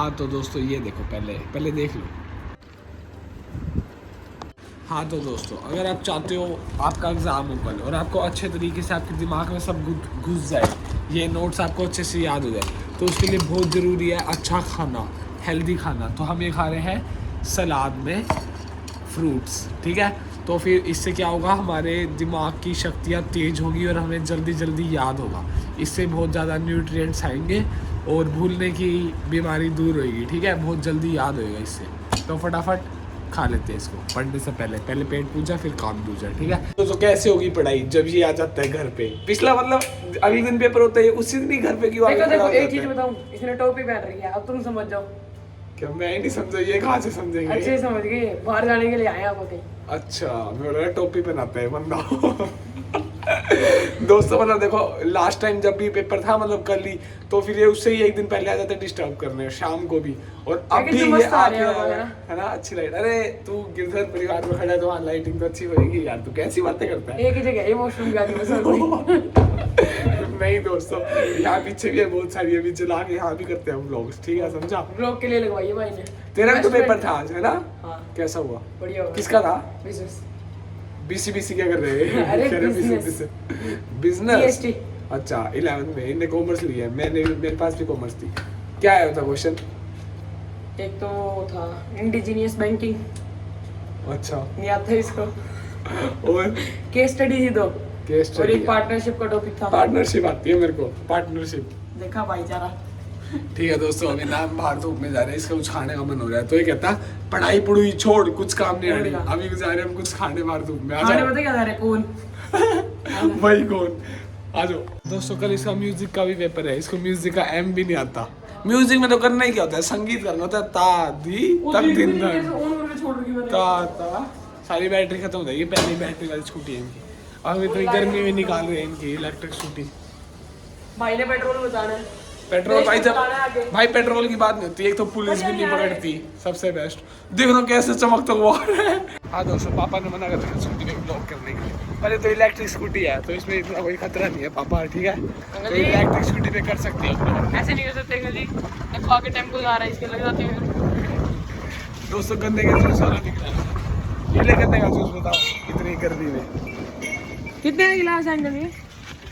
हाँ तो दोस्तों ये देखो, पहले देख लो। हाँ तो दोस्तों, अगर आप चाहते हो आपका एग्ज़ाम हो कल और आपको अच्छे तरीके से आपके दिमाग में सब घुस जाए, ये नोट्स आपको अच्छे से याद हो जाए, तो उसके लिए बहुत ज़रूरी है अच्छा खाना, हेल्दी खाना। तो हम ये खा रहे हैं सलाद में फ्रूट्स, ठीक है। तो फिर इससे क्या होगा, हमारे दिमाग की शक्तियाँ तेज़ होगी और हमें जल्दी जल्दी याद होगा। इससे बहुत ज़्यादा न्यूट्रिएंट्स आएंगे और भूलने की बीमारी दूर होगी, ठीक है। बहुत जल्दी याद होएगा इससे। तो फटाफट खा लेते हैं इसको पढ़ने से पहले पेट पूजा फिर काम दूजा, ठीक है। तो कैसे होगी पढ़ाई जब ये आ जाता है घर पे? पिछला मतलब अगले दिन पेपर होता है, उसी दिन ही घर पे क्यों? देखो एक चीज बताऊं, इसने टोपी पहन रखी है, अब तुम समझ जाओ। क्या मैं ही नहीं समझा? ये कहाँ से समझेंगे? अच्छे समझ गए, बाहर जाने के लिए आए आप कहीं। अच्छा, मेरा टोपी पहनाता है बंदा। दोस्तों मतलब देखो, लास्ट टाइम जब भी पेपर था मतलब कल ही, तो फिर ये उससे ही एक दिन पहले आ जाते डिस्टर्ब करने शाम को भी। और अब भी ये आके है ना, अच्छी लाइट। अरे तू गिरधर परिवार में खड़ा है तो वहाँ लाइटिंग तो अच्छी होगी यार, तू कैसी बातें करता है? एक ही जगह ये वॉशरूम गया नहीं दोस्तों, यहाँ पीछे भी है बहुत सारी, अभी चला के यहाँ भी करते हैं हम व्लॉग्स, ठीक है, समझा? व्लॉग के लिए लगवाइए भाई ने। तेरा भी तो पेपर था आज, है ना? हाँ। कैसा हुआ? बढ़िया। किसका था? बिजनेस। बीसी क्या कर रहे हैं? अरे बिजनेस। अच्छा 11th में इनने कॉमर्स लिया है, मेरे पास भी कॉमर्स थी। क्या आया था क्वेश्चन? एक तो था इंडिजीनियस बैंकिंग। अच्छा, नहीं आता इसको। और केस स्टडी थी दो, केस और स्टडी, एक पार्टनरशिप का टॉपिक था। पार्टनरशिप आती है मेरे को, पार्टनरशिप। देखा भाईचारा। ठीक है दोस्तों, अभी ना हम बाहर धूप में जा रहे हैं, इसका कुछ खाने का मन हो रहा है, तो ये कहता पढ़ाई पढ़ाई छोड़, कुछ काम नहीं आनी, अभी जा रहे हैं हम कुछ खाने बाहर धूप में। खाने पता क्या जा रहे कौन? वही कौन? आ जाओ दोस्तों, कल इसका म्यूजिक का भी पेपर है, इसको म्यूजिक का एम भी नहीं आता। म्यूजिक में तो करना ही क्या होता है, संगीत करना होता है, ता दी तक दिन धन ता ता। सारी बैटरी खत्म हो जाएगी, पहली बैटरी वाली स्कूटी है इनकी, अभी तो गर्मी में निकाल रहे हैं इनकी इलेक्ट्रिक स्कूटी। भाई ने पेट्रोल बताना है। पेट्रोल भाई, जब भाई पेट्रोल की बात नहीं होती, एक तो पुलिस भी नहीं पकड़ती, सबसे बेस्ट। देख रहा कैसे चमकता हुआ है। हाँ दोस्तों, पापा ने मना कर दिया स्कूटी में ब्लॉक करने के लिए। पहले तो इलेक्ट्रिक स्कूटी है तो इसमें इतना कोई खतरा नहीं है पापा, ठीक है। तो इलेक्ट्रिक स्कूटी पे कर सकते हो, ऐसे नहीं कर सकते जी। खा के टेम्पो आ रहा है, इसके लग जाते हैं। दोस्तों गन्ने का जूस वाला दिख रहा है, ये ले गन्ने का जूस बताओ इतनी गर्मी में कितने गिलास आएंगे ये?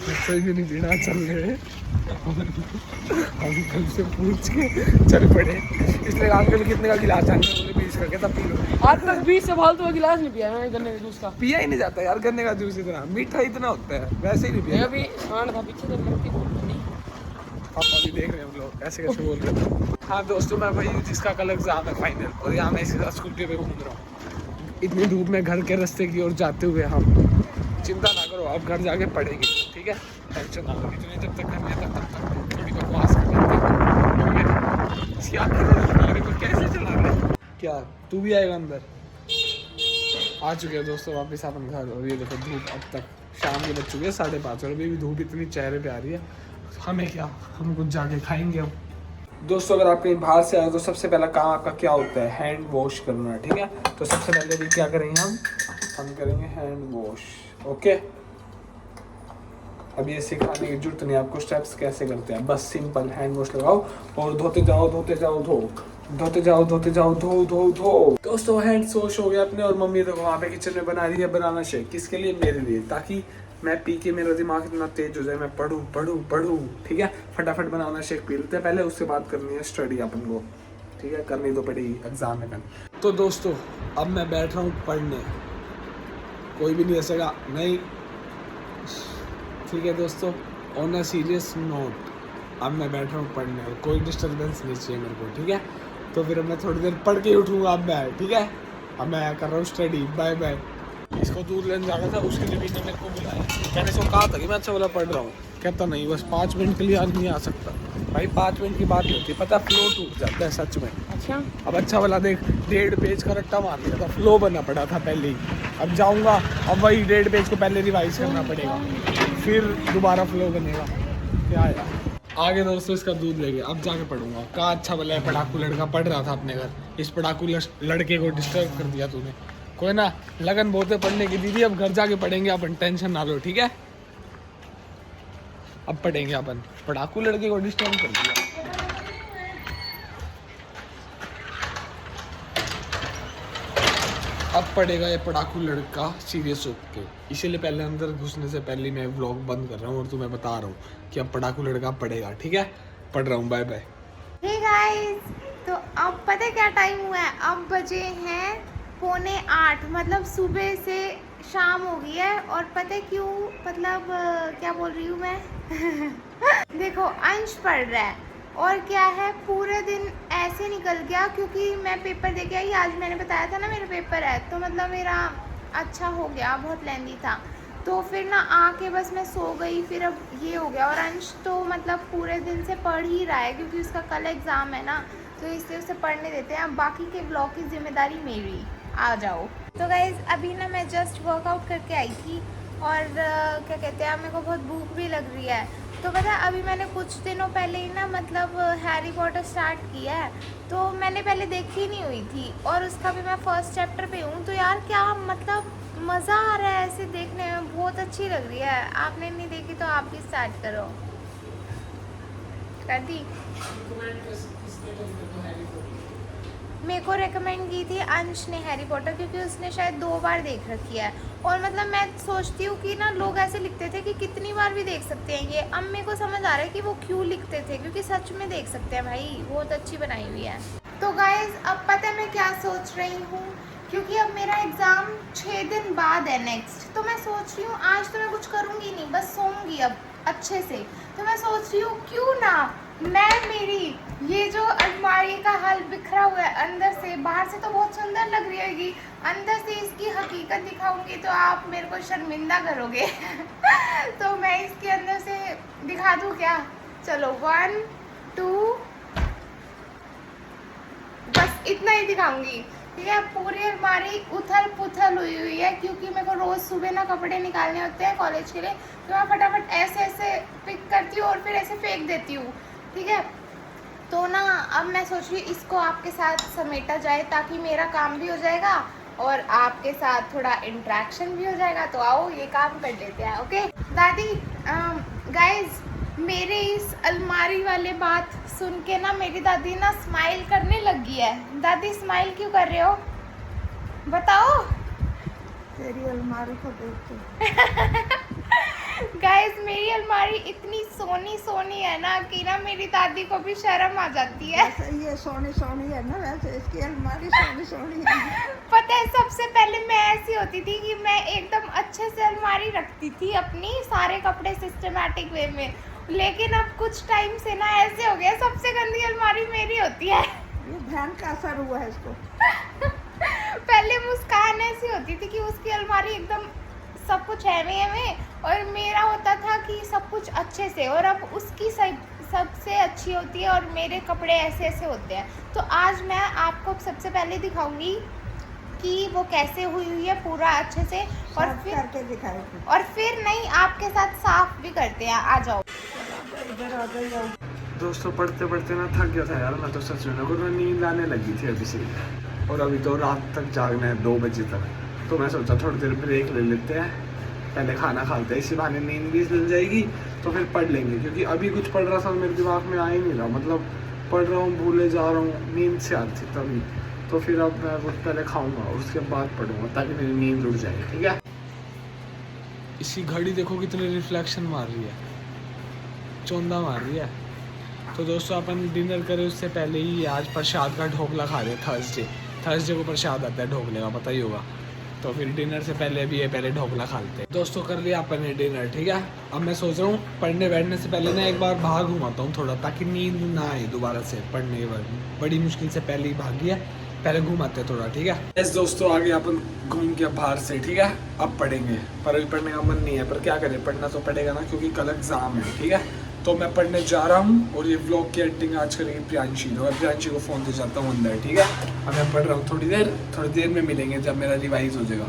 सही भी नहीं पीना, चल रहे अंकल से पूछ के चल पड़े, इसलिए अंकल कितने का गिलास है? 20 का, कहता पी लो। आज तक 20 से फालतू का गिलास नहीं पिया मैंने गन्ने के जूस का। पिया ही नहीं जाता यार गन्ने का जूस, इतना मीठा इतना होता है, वैसे ही नहीं पिया। अभी आन था पीछे से पापा भी देख रहे हैं हम लोग ऐसे कैसे बोल रहे थे। हाँ दोस्तों, मैं भाई जिसका कल एग्जाम है फाइनल, और यहाँ मैं इसके साथ स्कूटी पे घूम रहा हूँ इतनी धूप में घर के रास्ते की ओर जाते हुए। हम चिंता ना करो, आप घर जाके पढ़ेंगे, ठीक है, टेंशन ना लो। इतने जब तक करनी है तब तक थोड़ी बकवास कर कैसे चला रहे? क्या तू भी आएगा अंदर? आ चुके हैं दोस्तों वापस अपन घर, और ये देखो धूप अब तक शाम के बज चुके हैं 5:30, और अभी भी धूप इतनी चेहरे पे आ रही है। हमें क्या, हम कुछ जाके खाएंगे अब। दोस्तों अगर आप कहीं बाहर से आए तो सबसे पहला काम आपका क्या होता है? हैंड वॉश करना, ठीक है। तो सबसे पहले भी क्या करेंगे हम करेंगे हैंड वॉश, ओके। अब ये सिखाने की जरूरत नहीं, आपको स्टेप्स कैसे करते हैं, बस सिंपल हैंड वॉश लगाओ और धोते जाओ धोते जाओ धो, धोते जाओ धोते जाओ धो धो धो। दोस्तों हैंड वॉश हो गया अपने, और मम्मी देखो वहाँ पे किचन में बना रही है बनाना शेक। किसके लिए? मेरे लिए, ताकि मैं पी के मेरा दिमाग इतना तेज हो जाए, मैं पढ़ूँ, ठीक है। फटाफट बनाना शेक पी लेते हैं पहले, उससे बात करनी है स्टडी अपन को, ठीक है, करनी तो पड़ेगी एग्जाम में कल। तो दोस्तों अब मैं बैठ रहा हूँ पढ़ने, कोई भी नहीं हंसेगा, नहीं, ठीक है दोस्तों। ऑन अ सीरियस नोट, अब मैं बैठ रहा हूँ पढ़ने और कोई डिस्टर्बेंस नहीं चाहिए मेरे को, ठीक है। तो फिर मैं थोड़ी देर पढ़ के उठूँगा अब मैं, ठीक है। अब मैं कर रहा हूँ स्टडी, बाय बाय। इसको दूर लेने जाना था, उसके लिए भी मेरे को बुलाया, मैंने इसको कहा था कि मैं अच्छा वाला पढ़ रहा हूँ, कहता नहीं बस 5 मिनट के लिए आदमी आ सकता। भाई 5 मिनट की बात नहीं होती, पता फ्लो टूट जाता है सच में। अच्छा अब अच्छा वाला देख, 1.5 पेज का रट्टा मार दिया था, फ्लो बनना पड़ा था पहले ही। अब जाऊँगा, अब वही 1.5 पेज को पहले रिवाइज करना पड़ेगा, फिर दोबारा फ्लो बनेगा। क्या यार, आगे दोस्तों इसका दूध लेके अब जाके पढ़ूंगा। कहा अच्छा भला है पढ़ाकू लड़का पढ़ रहा था अपने घर, इस पढ़ाकू लड़के को डिस्टर्ब कर दिया तूने। कोई ना, लगन बहुत है पढ़ने की दीदी, अब घर जाके पढ़ेंगे अपन, टेंशन ना लो, ठीक है। अब पढ़ेंगे अपन, पढ़ाकू लड़के को डिस्टर्ब कर दिया। अब पड़ेगा ये पढ़ाकू लड़का सीरियस होके, इसीलिए पहले अंदर घुसने से पहले मैं व्लॉग बंद कर रहा हूँ और तुम्हें बता रहा हूँ कि अब पढ़ाकू लड़का पड़ेगा। ठीक है, पढ़ रहा हूँ, बाय बाय। हे गाइस, तो अब पता है क्या टाइम हुआ है? अब बजे हैं 7:45, मतलब सुबह से शाम हो गई है। और पता है क्यों, मतलब क्या बोल रही हूँ मैं देखो, अंश पढ़ रहा है और क्या है, पूरे दिन ऐसे निकल गया क्योंकि मैं पेपर दे के आई। आज मैंने बताया था ना मेरा पेपर है, तो मतलब मेरा अच्छा हो गया, बहुत लेंदी था। तो फिर ना आके बस मैं सो गई, फिर अब ये हो गया। और अंश तो मतलब पूरे दिन से पढ़ ही रहा है क्योंकि उसका कल एग्ज़ाम है ना, तो इसलिए उसे पढ़ने देते हैं। अब बाकी के ब्लॉग की जिम्मेदारी मेरी, आ जाओ। तो गाइज़ अभी ना मैं जस्ट वर्कआउट करके आई थी और क्या कहते हैं, मेरे को बहुत भूख भी लग रही है। तो पता है अभी मैंने कुछ दिनों पहले ही ना मतलब हैरी पॉटर स्टार्ट किया है, तो मैंने पहले देखी नहीं हुई थी और उसका भी मैं फर्स्ट चैप्टर पे हूँ। तो यार क्या मतलब मज़ा आ रहा है ऐसे देखने में, बहुत अच्छी लग रही है। आपने नहीं देखी तो आप भी स्टार्ट करो। कर दी? मेरे को रेकमेंड की थी अंश ने हैरी पॉटर, क्योंकि उसने शायद 2 बार देख रखी है। और मतलब मैं सोचती हूँ कि ना लोग ऐसे लिखते थे कि कितनी बार भी देख सकते हैं ये। अब मेरे को समझ आ रहा है कि वो क्यों लिखते थे, क्योंकि सच में देख सकते हैं भाई, बहुत अच्छी बनाई हुई है। तो गाइज अब पता है मैं क्या सोच रही हूँ, क्योंकि अब मेरा एग्ज़ाम 6 दिन बाद है नेक्स्ट। तो मैं सोच रही हूँ आज तो मैं कुछ करूँगी नहीं, बस सोऊंगी अब अच्छे से। तो मैं सोच रही हूँ क्यों ना मैं मेरी ये जो अलमारी का हाल बिखरा हुआ है अंदर से, बाहर से तो बहुत सुंदर लग रही होगी, अंदर से इसकी हकीकत दिखाऊंगी तो आप मेरे को शर्मिंदा करोगे तो मैं इसके अंदर से दिखा दूँ क्या? चलो 1 2, बस इतना ही दिखाऊंगी। ठीक है, पूरी अलमारी उथल पुथल हुई है क्योंकि मेरे को रोज़ सुबह ना कपड़े निकालने होते हैं कॉलेज के लिए, तो मैं फटाफट ऐसे ऐसे पिक करती हूँ और फिर ऐसे फेंक देती हूँ। ठीक है, तो ना अब मैं सोच रही हूँ इसको आपके साथ समेटा जाए ताकि मेरा काम भी हो जाएगा और आपके साथ थोड़ा इंटरेक्शन भी हो जाएगा। तो आओ ये काम कर लेते हैं। ओके दादी, गाइज मेरे इस अलमारी वाले बात सुन के ना मेरी दादी ना स्माइल करने लगी है। दादी स्माइल क्यों कर रहे हो, बताओ? तेरी अलमारी को देख के गाइस मेरी अलमारी इतनी सोनी सोनी है ना कि ना मेरी दादी को भी शर्म आ जाती है। वैसे ये सोनी सोनी है ना, वैसे इसकी अलमारी सोनी सोनी है। पता है सबसे पहले मैं ऐसी होती थी कि मैं एकदम अच्छे से अलमारी रखती थी अपनी, सारे कपड़े सिस्टमैटिक वे में। लेकिन अब कुछ टाइम से ना ऐसे हो गया, सबसे गंदी अलमारी मेरी होती है। ये ध्यान का असर हुआ है इसको। पहले मुस्कान ऐसी होती थी कि उसकी अलमारी एकदम सब कुछ है और मेरा होता था कि सब कुछ अच्छे से, और अब उसकी सबसे अच्छी होती है और मेरे कपड़े ऐसे ऐसे होते हैं। तो आज मैं आपको सबसे पहले दिखाऊंगी कि वो कैसे हुई है पूरा अच्छे से, और साफ फिर करके दिखाएगी। और फिर नहीं आपके साथ साफ भी करते हैं। आ जाओ इधर आ जाओ। दोस्तों पढ़ते पढ़ते ना थक गया था यार मैं तो, सच में मुझे नींद आने लगी थी अभी से, और अभी तो रात तक जागना है 2 बजे तक। तो मैं सोचा थोड़ी देर ब्रेक ले लेते हैं, पहले खाना खाते हैं, इसी बहाने नींद भी मिल जाएगी तो फिर पढ़ लेंगे। क्योंकि अभी कुछ पढ़ रहा था मेरे दिमाग में आ ही नहीं रहा, मतलब पढ़ रहा हूँ भूले जा रहा हूँ, नींद से आती तभी। तो फिर अब मैं कुछ पहले खाऊंगा और उसके बाद पढ़ूंगा ताकि मेरी नींद उड़ जाए। ठीक है, इसी घड़ी देखो कितनी रिफ्लेक्शन मार रही है, चौंधा मार रही है। तो दोस्तों अपन डिनर करें उससे पहले ही आज प्रसाद का ढोकला खा रहे हैं। थर्सडे को प्रसाद आता है ढोकले का, पता ही होगा। तो फिर डिनर से पहले भी ये पहले ढोकला खा लेते हैं। दोस्तों कर लिया अपन ने डिनर। ठीक है, अब मैं सोच रहा हूँ पढ़ने बैठने से पहले ना एक बार बाहर घुमाता हूँ थोड़ा, ताकि नींद ना आए दोबारा से पढ़ने के बाद। बड़ी मुश्किल से पहले ही भागी है, पहले घुमाते हैं थोड़ा। ठीक है यस दोस्तों, आगे अपन घूम के बाहर से। ठीक है, अब पढ़ेंगे, पर अभी पढ़ने का मन नहीं है, पर क्या करें, पढ़ना तो पड़ेगा ना क्योंकि कल एग्जाम है। ठीक है, तो मैं पढ़ने जा रहा हूँ और ये व्लॉग की एडिटिंग आज करेगी प्रियांशी। तो मैं प्रियांशी को फ़ोन दे जाता हूँ अंदर। ठीक है, अब मैं पढ़ रहा हूँ, थोड़ी देर में मिलेंगे जब मेरा रिवाइज हो जाएगा।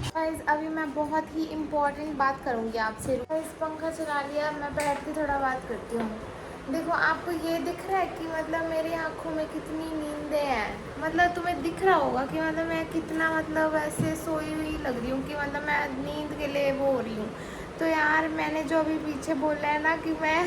गाइस अभी मैं बहुत ही इम्पोर्टेंट बात करूँगी आपसे। गाइस पंखा चला लिया, मैं बैठ के थोड़ा बात करती हूँ। देखो आपको ये दिख रहा है कि मतलब मेरी आँखों में कितनी नींदें हैं, मतलब तुम्हें दिख रहा होगा कि मतलब मैं कितना मतलब ऐसे सोई हुई लग रही हूँ कि मतलब मैं नींद के लिए वो हो रही हूँ। तो यार मैंने जो अभी पीछे बोला है ना कि मैं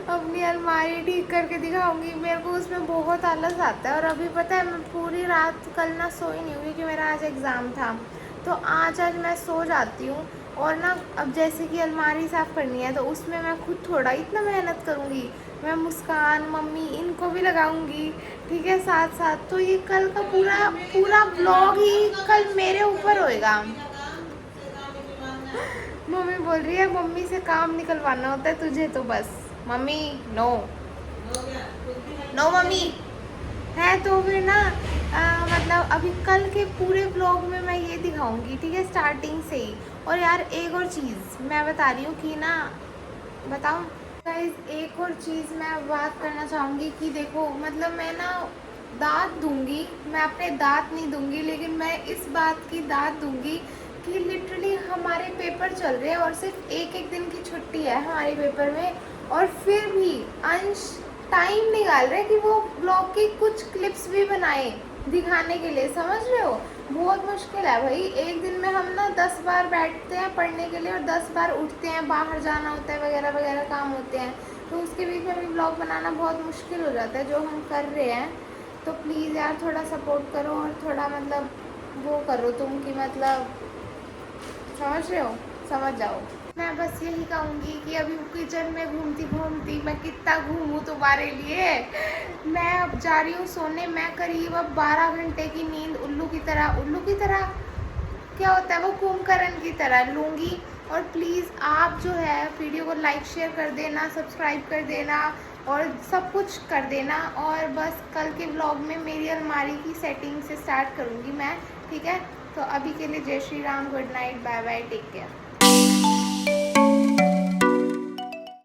अपनी अलमारी ठीक करके दिखाऊंगी, मेरे को उसमें बहुत आलस आता है। और अभी पता है मैं पूरी रात कल ना सोई नहीं हुई क्योंकि मेरा आज एग्ज़ाम था। तो आज मैं सो जाती हूँ और ना अब जैसे कि अलमारी साफ़ करनी है तो उसमें मैं खुद थोड़ा इतना मेहनत करूँगी, मैं मुस्कान मम्मी इनको भी लगाऊंगी, ठीक है, साथ साथ। तो ये कल का पूरा पूरा ब्लॉग ही कल मेरे ऊपर होएगा। मम्मी बोल रही है मम्मी से काम निकलवाना होता है तुझे तो बस। मम्मी नो नो मम्मी है। तो फिर ना मतलब अभी कल के पूरे ब्लॉग में मैं ये दिखाऊंगी, ठीक है, स्टार्टिंग से ही। और यार एक और चीज़ मैं बता रही हूँ कि ना, बताऊँ गाइस, एक और चीज़ मैं बात करना चाहूँगी कि देखो मतलब मैं ना दाद दूंगी, मैं अपने दांत नहीं दूंगी, लेकिन मैं इस बात की दाद दूंगी कि लिटरली हमारे पेपर चल रहे हैं और सिर्फ एक एक दिन की छुट्टी है हमारे पेपर में, और फिर भी अंश टाइम निकाल रहे कि वो ब्लॉग की कुछ क्लिप्स भी बनाए दिखाने के लिए, समझ रहे हो। बहुत मुश्किल है भाई, एक दिन में हम ना 10 बार बैठते हैं पढ़ने के लिए और 10 बार उठते हैं, बाहर जाना होता है, वगैरह वगैरह काम होते हैं। तो उसके बीच में भी ब्लॉग बनाना बहुत मुश्किल हो जाता है जो हम कर रहे हैं। तो प्लीज़ यार थोड़ा सपोर्ट करो और थोड़ा मतलब वो करो तुम कि मतलब समझ रहे हो, समझ जाओ। मैं बस यही कहूँगी कि अभी किचन में घूमती घूमती मैं कितना घूमूँ तुम्हारे लिए। मैं अब जा रही हूँ सोने। मैं करीब अब 12 घंटे की नींद उल्लू की तरह क्या होता है वो कुंभकर्ण की तरह लूँगी। और प्लीज़ आप जो है वीडियो को लाइक शेयर कर देना, सब्सक्राइब कर देना और सब कुछ कर देना। और बस कल के व्लॉग में मेरी अलमारी की सेटिंग से स्टार्ट करूँगी मैं, ठीक है। तो अभी के लिए जय Shri Ram, good night, bye bye, take care.